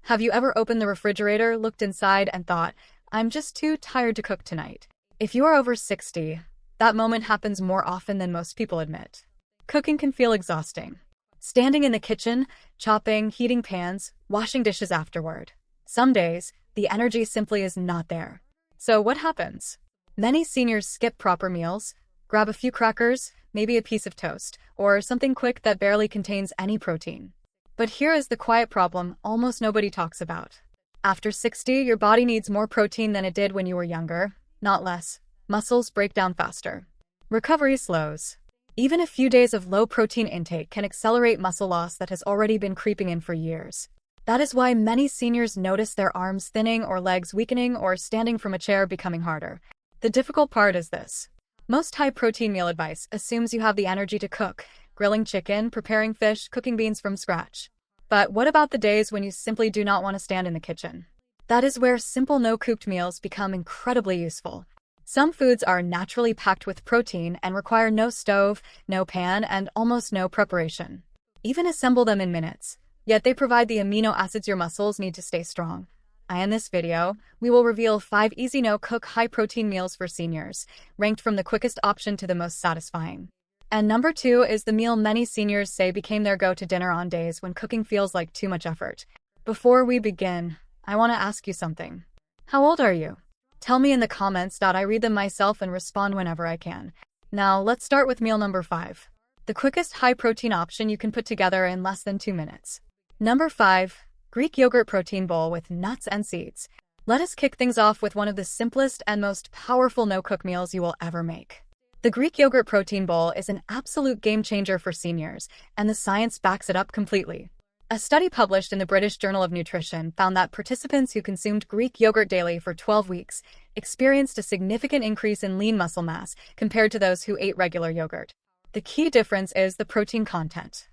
Have you ever opened the refrigerator, looked inside, and thought, I'm just too tired to cook tonight? If you are over 60, that moment happens more often than most people admit. Cooking can feel exhausting. Standing in the kitchen, chopping, heating pans, washing dishes afterward. Some days, the energy simply is not there. So what happens? Many seniors skip proper meals, grab a few crackers, maybe a piece of toast, or something quick that barely contains any protein. But here is the quiet problem almost nobody talks about. After 60, your body needs more protein than it did when you were younger, not less. Muscles break down faster. Recovery slows. Even a few days of low protein intake can accelerate muscle loss that has already been creeping in for years. That is why many seniors notice their arms thinning or legs weakening or standing from a chair becoming harder. The difficult part is this. Most high-protein meal advice assumes you have the energy to cook, grilling chicken, preparing fish, cooking beans from scratch. But what about the days when you simply do not want to stand in the kitchen? That is where simple no-cooked meals become incredibly useful. Some foods are naturally packed with protein and require no stove, no pan, and almost no preparation. Even assemble them in minutes. Yet they provide the amino acids your muscles need to stay strong. In this video, we will reveal 5 easy no-cook high-protein meals for seniors, ranked from the quickest option to the most satisfying. And number 2 is the meal many seniors say became their go-to dinner on days when cooking feels like too much effort. Before we begin, I want to ask you something. How old are you? Tell me in the comments. I read them myself and respond whenever I can. Now, let's start with meal number 5. The quickest high-protein option you can put together in less than 2 minutes. Number 5. Greek yogurt protein bowl with nuts and seeds. Let us kick things off with one of the simplest and most powerful no-cook meals you will ever make. The Greek yogurt protein bowl is an absolute game-changer for seniors, and the science backs it up completely. A study published in the British Journal of Nutrition found that participants who consumed Greek yogurt daily for 12 weeks experienced a significant increase in lean muscle mass compared to those who ate regular yogurt. The key difference is the protein content.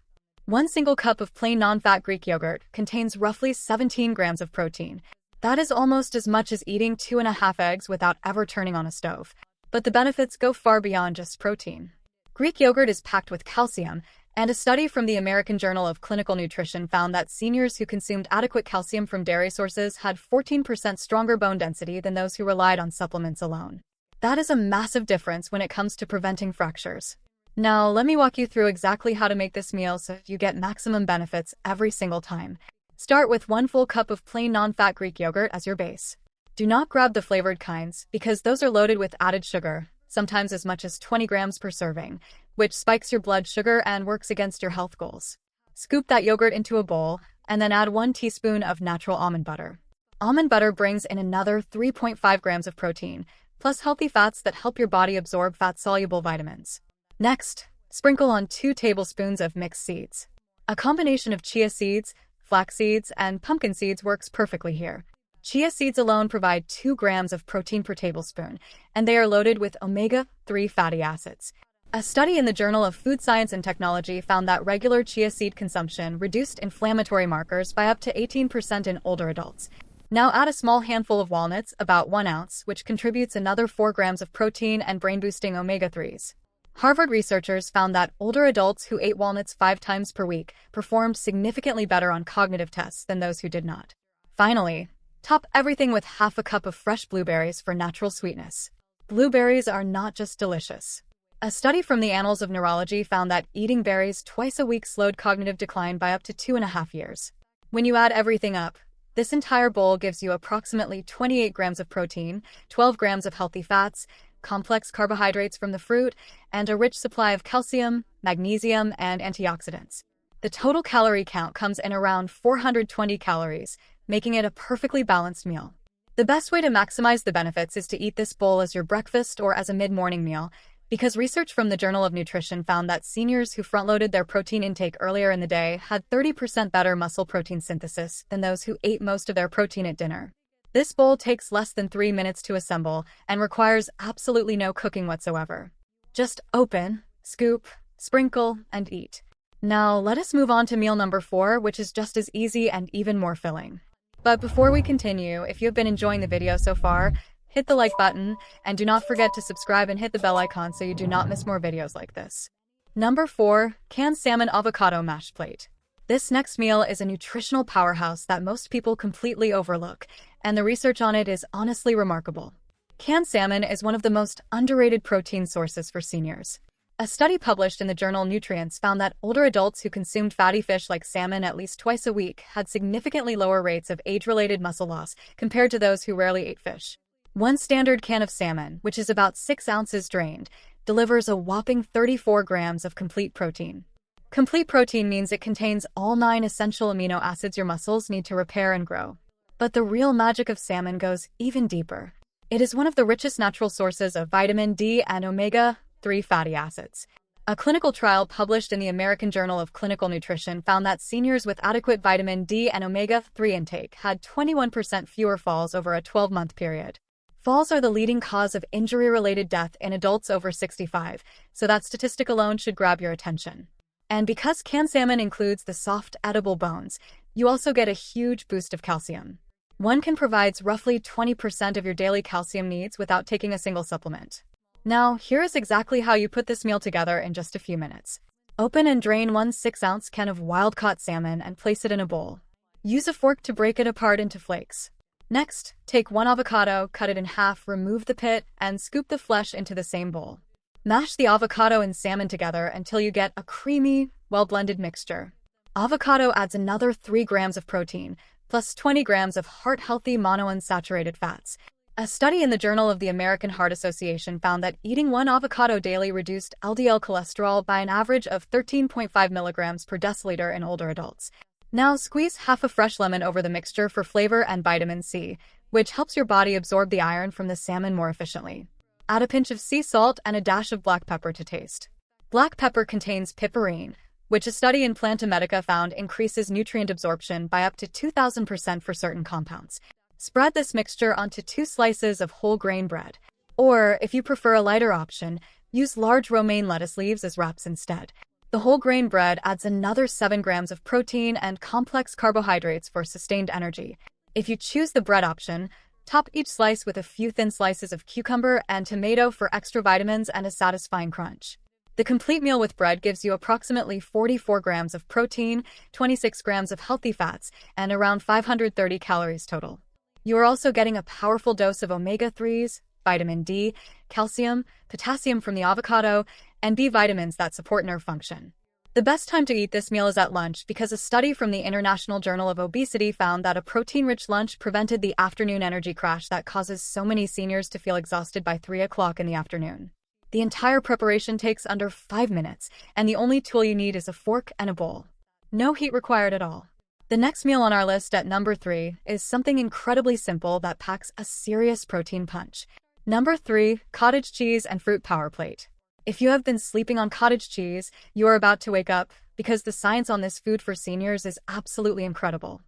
1 single cup of plain non-fat Greek yogurt contains roughly 17 grams of protein. That is almost as much as eating 2.5 eggs without ever turning on a stove. But the benefits go far beyond just protein. Greek yogurt is packed with calcium, and a study from the American Journal of Clinical Nutrition found that seniors who consumed adequate calcium from dairy sources had 14% stronger bone density than those who relied on supplements alone. That is a massive difference when it comes to preventing fractures. Now, let me walk you through exactly how to make this meal so you get maximum benefits every single time. Start with 1 full cup of plain non-fat Greek yogurt as your base. Do not grab the flavored kinds, because those are loaded with added sugar, sometimes as much as 20 grams per serving, which spikes your blood sugar and works against your health goals. Scoop that yogurt into a bowl, and then add 1 teaspoon of natural almond butter. Almond butter brings in another 3.5 grams of protein, plus healthy fats that help your body absorb fat-soluble vitamins. Next, sprinkle on 2 tablespoons of mixed seeds. A combination of chia seeds, flax seeds, and pumpkin seeds works perfectly here. Chia seeds alone provide 2 grams of protein per tablespoon, and they are loaded with omega-3 fatty acids. A study in the Journal of Food Science and Technology found that regular chia seed consumption reduced inflammatory markers by up to 18% in older adults. Now add a small handful of walnuts, about 1 ounce, which contributes another 4 grams of protein and brain-boosting omega-3s. Harvard researchers found that older adults who ate walnuts 5 times per week performed significantly better on cognitive tests than those who did not. Finally, top everything with half a cup of fresh blueberries for natural sweetness. Blueberries are not just delicious. A study from the Annals of Neurology found that eating berries twice a week slowed cognitive decline by up to 2.5 years. When you add everything up, this entire bowl gives you approximately 28 grams of protein, 12 grams of healthy fats, complex carbohydrates from the fruit, and a rich supply of calcium, magnesium, and antioxidants. The total calorie count comes in around 420 calories, making it a perfectly balanced meal. The best way to maximize the benefits is to eat this bowl as your breakfast or as a mid-morning meal, because research from the Journal of Nutrition found that seniors who front-loaded their protein intake earlier in the day had 30% better muscle protein synthesis than those who ate most of their protein at dinner. This bowl takes less than 3 minutes to assemble and requires absolutely no cooking whatsoever. Just open, scoop, sprinkle, and eat. Now, let us move on to meal number 4, which is just as easy and even more filling. But before we continue, if you have been enjoying the video so far, hit the like button, and do not forget to subscribe and hit the bell icon so you do not miss more videos like this. Number 4. Canned Salmon Avocado Mashed Plate. This next meal is a nutritional powerhouse that most people completely overlook, and the research on it is honestly remarkable. Canned salmon is one of the most underrated protein sources for seniors. A study published in the journal Nutrients found that older adults who consumed fatty fish like salmon at least twice a week had significantly lower rates of age-related muscle loss compared to those who rarely ate fish. One standard can of salmon, which is about 6 ounces drained, delivers a whopping 34 grams of complete protein. Complete protein means it contains all 9 essential amino acids your muscles need to repair and grow. But the real magic of salmon goes even deeper. It is one of the richest natural sources of vitamin D and omega-3 fatty acids. A clinical trial published in the American Journal of Clinical Nutrition found that seniors with adequate vitamin D and omega-3 intake had 21% fewer falls over a 12-month period. Falls are the leading cause of injury-related death in adults over 65, so that statistic alone should grab your attention. And because canned salmon includes the soft, edible bones, you also get a huge boost of calcium. One can provide roughly 20% of your daily calcium needs without taking a single supplement. Now, here is exactly how you put this meal together in just a few minutes. Open and drain one 6-ounce can of wild-caught salmon and place it in a bowl. Use a fork to break it apart into flakes. Next, take one avocado, cut it in half, remove the pit, and scoop the flesh into the same bowl. Mash the avocado and salmon together until you get a creamy, well-blended mixture. Avocado adds another 3 grams of protein, plus 20 grams of heart-healthy monounsaturated fats. A study in the Journal of the American Heart Association found that eating one avocado daily reduced LDL cholesterol by an average of 13.5 milligrams per deciliter in older adults. Now squeeze half a fresh lemon over the mixture for flavor and vitamin C, which helps your body absorb the iron from the salmon more efficiently. Add a pinch of sea salt and a dash of black pepper to taste. Black pepper contains piperine, which a study in Plantamedica found increases nutrient absorption by up to 2,000% for certain compounds. Spread this mixture onto 2 slices of whole grain bread. Or, if you prefer a lighter option, use large romaine lettuce leaves as wraps instead. The whole grain bread adds another 7 grams of protein and complex carbohydrates for sustained energy. If you choose the bread option, top each slice with a few thin slices of cucumber and tomato for extra vitamins and a satisfying crunch. The complete meal with bread gives you approximately 44 grams of protein, 26 grams of healthy fats, and around 530 calories total. You are also getting a powerful dose of omega-3s, vitamin D, calcium, potassium from the avocado, and B vitamins that support nerve function. The best time to eat this meal is at lunch because a study from the International Journal of Obesity found that a protein-rich lunch prevented the afternoon energy crash that causes so many seniors to feel exhausted by 3 o'clock in the afternoon. The entire preparation takes under 5 minutes, and the only tool you need is a fork and a bowl. No heat required at all. The next meal on our list at number 3 is something incredibly simple that packs a serious protein punch. Number 3, cottage cheese and fruit power plate. If you have been sleeping on cottage cheese, you are about to wake up because the science on this food for seniors is absolutely incredible.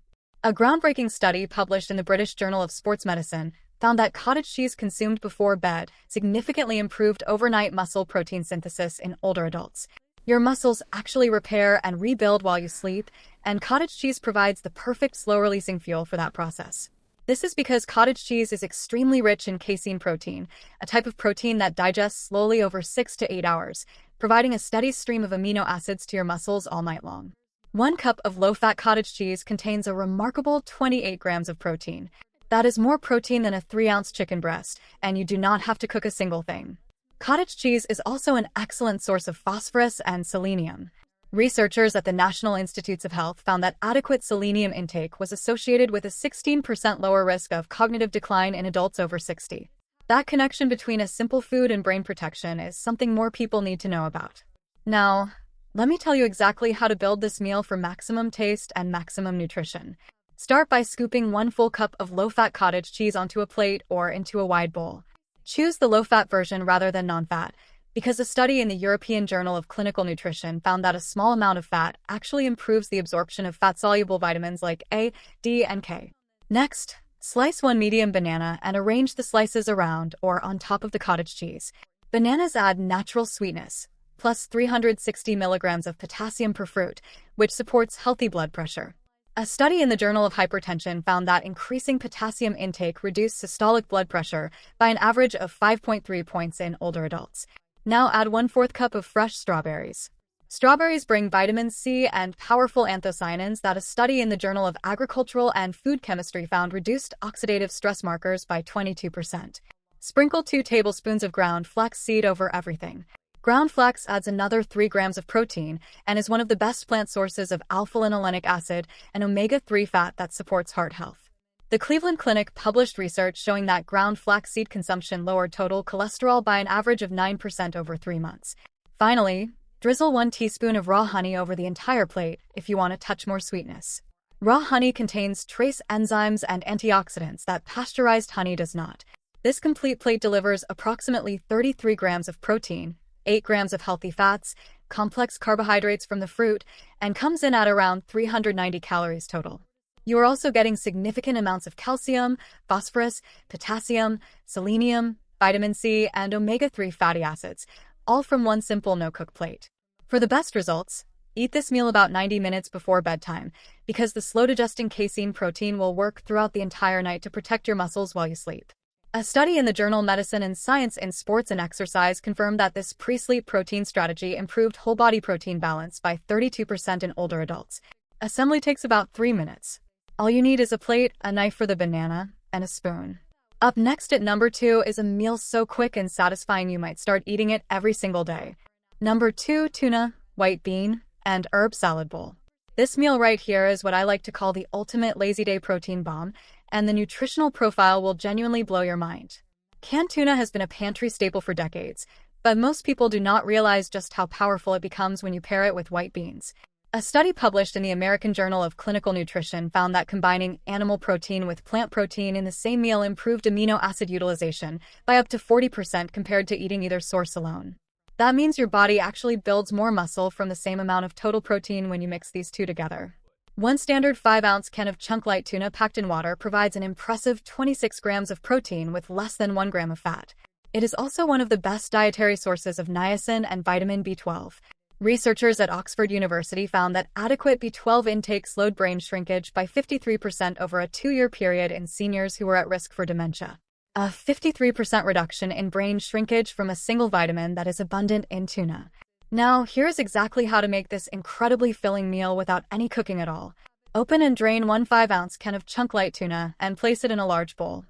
A groundbreaking study published in the British Journal of Sports Medicine found that cottage cheese consumed before bed significantly improved overnight muscle protein synthesis in older adults. Your muscles actually repair and rebuild while you sleep, and cottage cheese provides the perfect slow-releasing fuel for that process. This is because cottage cheese is extremely rich in casein protein, a type of protein that digests slowly over 6 to 8 hours, providing a steady stream of amino acids to your muscles all night long. 1 cup of low-fat cottage cheese contains a remarkable 28 grams of protein. That is more protein than a 3-ounce chicken breast, and you do not have to cook a single thing. Cottage cheese is also an excellent source of phosphorus and selenium. Researchers at the National Institutes of Health found that adequate selenium intake was associated with a 16% lower risk of cognitive decline in adults over 60. That connection between a simple food and brain protection is something more people need to know about. Now, let me tell you exactly how to build this meal for maximum taste and maximum nutrition. Start by scooping 1 full cup of low-fat cottage cheese onto a plate or into a wide bowl. Choose the low-fat version rather than non-fat, because a study in the European Journal of Clinical Nutrition found that a small amount of fat actually improves the absorption of fat-soluble vitamins like A, D, and K. Next, slice 1 medium banana and arrange the slices around or on top of the cottage cheese. Bananas add natural sweetness, plus 360 milligrams of potassium per fruit, which supports healthy blood pressure. A study in the Journal of Hypertension found that increasing potassium intake reduced systolic blood pressure by an average of 5.3 points in older adults. Now add 1/4 cup of fresh strawberries. Strawberries bring vitamin C and powerful anthocyanins that a study in the Journal of Agricultural and Food Chemistry found reduced oxidative stress markers by 22%. Sprinkle 2 tablespoons of ground flax seed over everything. Ground flax adds another 3 grams of protein and is one of the best plant sources of alpha-linolenic acid, an omega-3 fat that supports heart health. The Cleveland Clinic published research showing that ground flaxseed consumption lowered total cholesterol by an average of 9% over 3 months. Finally, drizzle 1 teaspoon of raw honey over the entire plate if you want a touch more sweetness. Raw honey contains trace enzymes and antioxidants that pasteurized honey does not. This complete plate delivers approximately 33 grams of protein, 8 grams of healthy fats, complex carbohydrates from the fruit, and comes in at around 390 calories total. You are also getting significant amounts of calcium, phosphorus, potassium, selenium, vitamin C, and omega-3 fatty acids, all from one simple no-cook plate. For the best results, eat this meal about 90 minutes before bedtime, because the slow-digesting casein protein will work throughout the entire night to protect your muscles while you sleep. A study in the journal Medicine and Science in Sports and Exercise confirmed that this pre-sleep protein strategy improved whole-body protein balance by 32% in older adults. Assembly takes about 3 minutes. All you need is a plate, a knife for the banana, and a spoon. Up next at number 2 is a meal so quick and satisfying you might start eating it every single day. Number 2, tuna, white bean, and herb salad bowl. This meal right here is what I like to call the ultimate lazy day protein bomb, and the nutritional profile will genuinely blow your mind. Canned tuna has been a pantry staple for decades, but most people do not realize just how powerful it becomes when you pair it with white beans. A study published in the American Journal of Clinical Nutrition found that combining animal protein with plant protein in the same meal improved amino acid utilization by up to 40% compared to eating either source alone. That means your body actually builds more muscle from the same amount of total protein when you mix these two together. One standard 5-ounce can of chunk light tuna packed in water provides an impressive 26 grams of protein with less than 1 gram of fat. It is also one of the best dietary sources of niacin and vitamin B12. Researchers at Oxford University found that adequate B12 intake slowed brain shrinkage by 53% over a 2-year period in seniors who were at risk for dementia. A 53% reduction in brain shrinkage from a single vitamin that is abundant in tuna. Now, here's exactly how to make this incredibly filling meal without any cooking at all. Open and drain 1 5-ounce can of chunk light tuna and place it in a large bowl.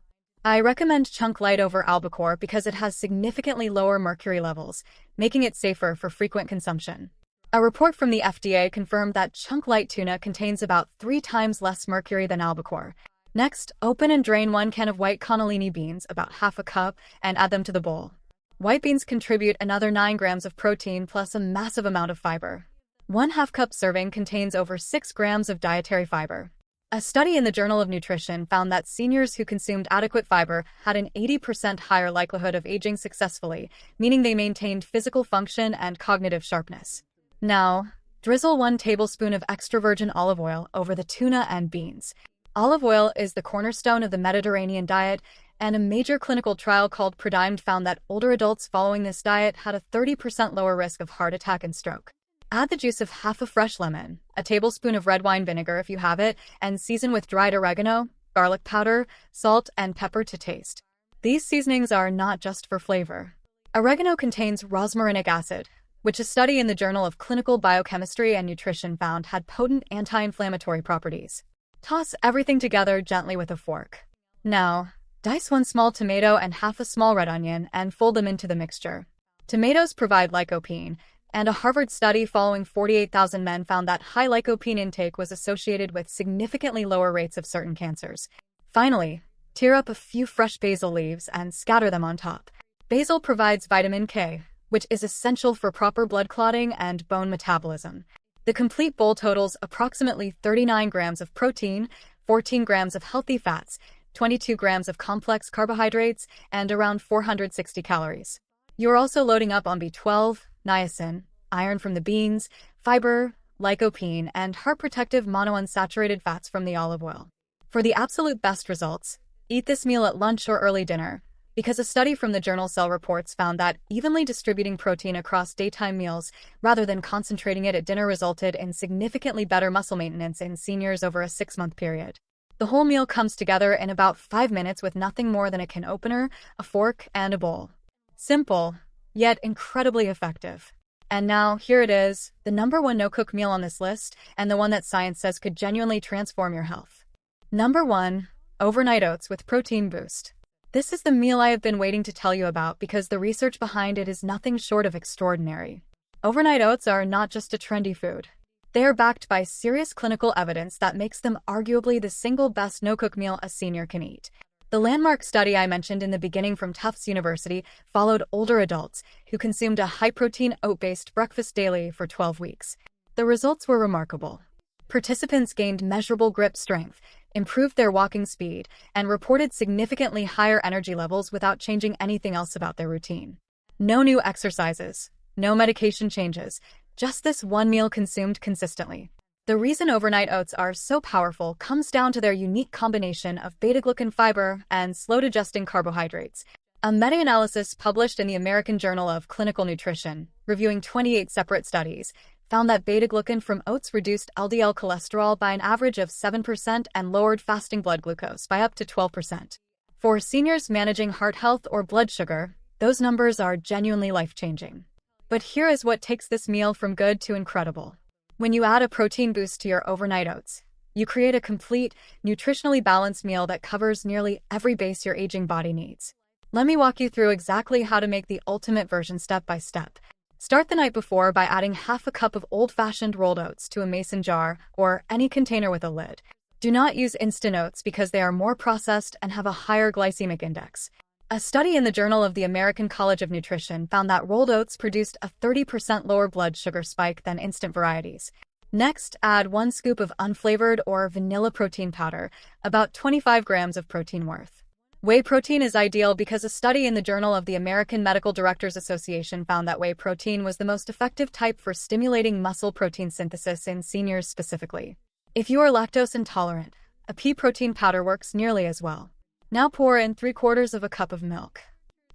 I recommend chunk light over albacore because it has significantly lower mercury levels, making it safer for frequent consumption. A report from the FDA confirmed that chunk light tuna contains about 3 times less mercury than albacore. Next, open and drain 1 can of white cannellini beans, about half a cup, and add them to the bowl. White beans contribute another 9 grams of protein plus a massive amount of fiber. 1/2 cup serving contains over 6 grams of dietary fiber. A study in the Journal of Nutrition found that seniors who consumed adequate fiber had an 80% higher likelihood of aging successfully, meaning they maintained physical function and cognitive sharpness. Now, drizzle 1 tablespoon of extra virgin olive oil over the tuna and beans. Olive oil is the cornerstone of the Mediterranean diet, and a major clinical trial called PREDIMED found that older adults following this diet had a 30% lower risk of heart attack and stroke. Add the juice of half a fresh lemon, a tablespoon of red wine vinegar if you have it, and season with dried oregano, garlic powder, salt, and pepper to taste. These seasonings are not just for flavor. Oregano contains rosmarinic acid, which a study in the Journal of Clinical Biochemistry and Nutrition found had potent anti-inflammatory properties. Toss everything together gently with a fork. Now, dice 1 small tomato and half a small red onion and fold them into the mixture. Tomatoes provide lycopene, and a Harvard study following 48,000 men found that high lycopene intake was associated with significantly lower rates of certain cancers. Finally, tear up a few fresh basil leaves and scatter them on top. Basil provides vitamin K, which is essential for proper blood clotting and bone metabolism. The complete bowl totals approximately 39 grams of protein, 14 grams of healthy fats, 22 grams of complex carbohydrates, and around 460 calories. You're also loading up on B12, niacin, iron from the beans, fiber, lycopene, and heart-protective monounsaturated fats from the olive oil. For the absolute best results, eat this meal at lunch or early dinner, because a study from the journal Cell Reports found that evenly distributing protein across daytime meals rather than concentrating it at dinner resulted in significantly better muscle maintenance in seniors over a 6-month period. The whole meal comes together in about 5 minutes with nothing more than a can opener, a fork, and a bowl. Simple, yet incredibly effective. And now, here it is, the number one no-cook meal on this list, and the one that science says could genuinely transform your health. Number 1. Overnight oats with protein boost. This is the meal I have been waiting to tell you about because the research behind it is nothing short of extraordinary. Overnight oats are not just a trendy food. They are backed by serious clinical evidence that makes them arguably the single best no-cook meal a senior can eat. The landmark study I mentioned in the beginning from Tufts University followed older adults who consumed a high-protein oat-based breakfast daily for 12 weeks. The results were remarkable. Participants gained measurable grip strength, improved their walking speed, and reported significantly higher energy levels without changing anything else about their routine. No new exercises, no medication changes, just this one meal consumed consistently. The reason overnight oats are so powerful comes down to their unique combination of beta-glucan fiber and slow-digesting carbohydrates. A meta-analysis published in the American Journal of Clinical Nutrition, reviewing 28 separate studies, found that beta-glucan from oats reduced LDL cholesterol by an average of 7% and lowered fasting blood glucose by up to 12%. For seniors managing heart health or blood sugar, those numbers are genuinely life-changing. But here is what takes this meal from good to incredible. When you add a protein boost to your overnight oats, you create a complete, nutritionally balanced meal that covers nearly every base your aging body needs. Let me walk you through exactly how to make the ultimate version step by step. Start the night before by adding half a cup of old-fashioned rolled oats to a mason jar or any container with a lid. Do not use instant oats because they are more processed and have a higher glycemic index. A study in the Journal of the American College of Nutrition found that rolled oats produced a 30% lower blood sugar spike than instant varieties. Next, add 1 scoop of unflavored or vanilla protein powder, about 25 grams of protein worth. Whey protein is ideal because a study in the Journal of the American Medical Directors Association found that whey protein was the most effective type for stimulating muscle protein synthesis in seniors specifically. If you are lactose intolerant, a pea protein powder works nearly as well. Now pour in 3/4 of a cup of milk.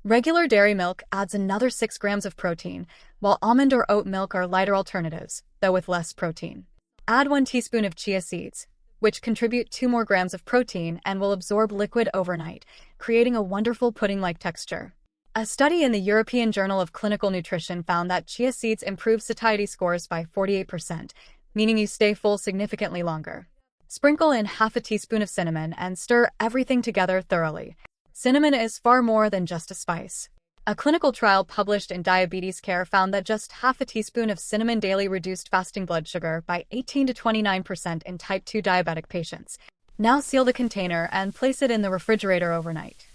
Regular dairy milk adds another 6 grams of protein, while almond or oat milk are lighter alternatives, though with less protein. Add 1 teaspoon of chia seeds, which contribute 2 more grams of protein and will absorb liquid overnight, creating a wonderful pudding-like texture. A study in the European Journal of Clinical Nutrition found that chia seeds improve satiety scores by 48%, meaning you stay full significantly longer. Sprinkle in half a teaspoon of cinnamon and stir everything together thoroughly. Cinnamon is far more than just a spice. A clinical trial published in Diabetes Care found that just half a teaspoon of cinnamon daily reduced fasting blood sugar by 18 to 29% in type 2 diabetic patients. Now seal the container and place it in the refrigerator overnight.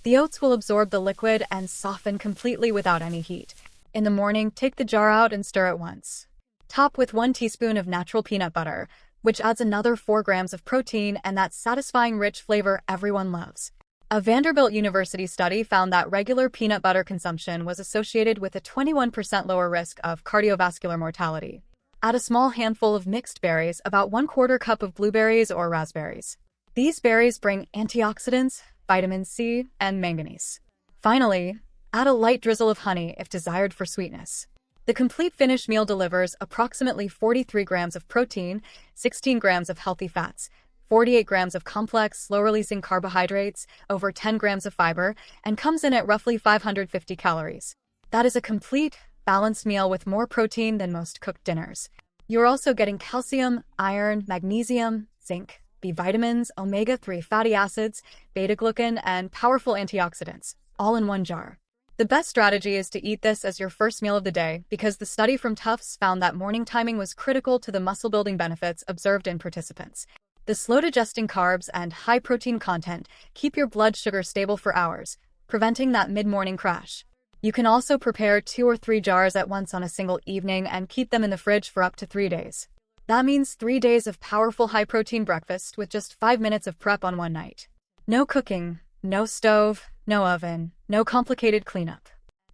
The oats will absorb the liquid and soften completely without any heat. In the morning, take the jar out and stir it once. Top with 1 teaspoon of natural peanut butter, which adds another 4 grams of protein and that satisfying rich flavor everyone loves. A Vanderbilt University study found that regular peanut butter consumption was associated with a 21% lower risk of cardiovascular mortality. Add a small handful of mixed berries, about 1/4 cup of blueberries or raspberries. These berries bring antioxidants, vitamin C, and manganese. Finally, add a light drizzle of honey if desired for sweetness. The complete finished meal delivers approximately 43 grams of protein, 16 grams of healthy fats, 48 grams of complex, slow-releasing carbohydrates, over 10 grams of fiber, and comes in at roughly 550 calories. That is a complete, balanced meal with more protein than most cooked dinners. You're also getting calcium, iron, magnesium, zinc, B vitamins, omega-3 fatty acids, beta-glucan, and powerful antioxidants, all in one jar. The best strategy is to eat this as your first meal of the day because the study from Tufts found that morning timing was critical to the muscle-building benefits observed in participants. The slow-digesting carbs and high-protein content keep your blood sugar stable for hours, preventing that mid-morning crash. You can also prepare 2 or 3 jars at once on a single evening and keep them in the fridge for up to 3 days. That means 3 days of powerful high-protein breakfast with just 5 minutes of prep on one night. No cooking, no stove, no oven, no complicated cleanup.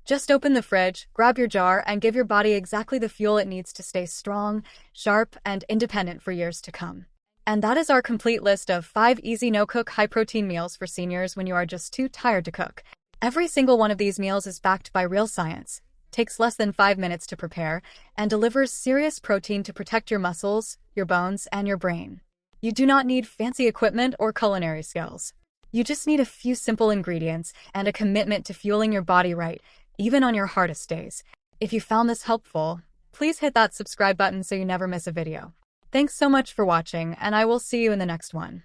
Just open the fridge, grab your jar, and give your body exactly the fuel it needs to stay strong, sharp, and independent for years to come. And that is our complete list of 5 easy no-cook high-protein meals for seniors when you are just too tired to cook. Every single one of these meals is backed by real science, takes less than 5 minutes to prepare, and delivers serious protein to protect your muscles, your bones, and your brain. You do not need fancy equipment or culinary skills. You just need a few simple ingredients and a commitment to fueling your body right, even on your hardest days. If you found this helpful, please hit that subscribe button so you never miss a video. Thanks so much for watching, and I will see you in the next one.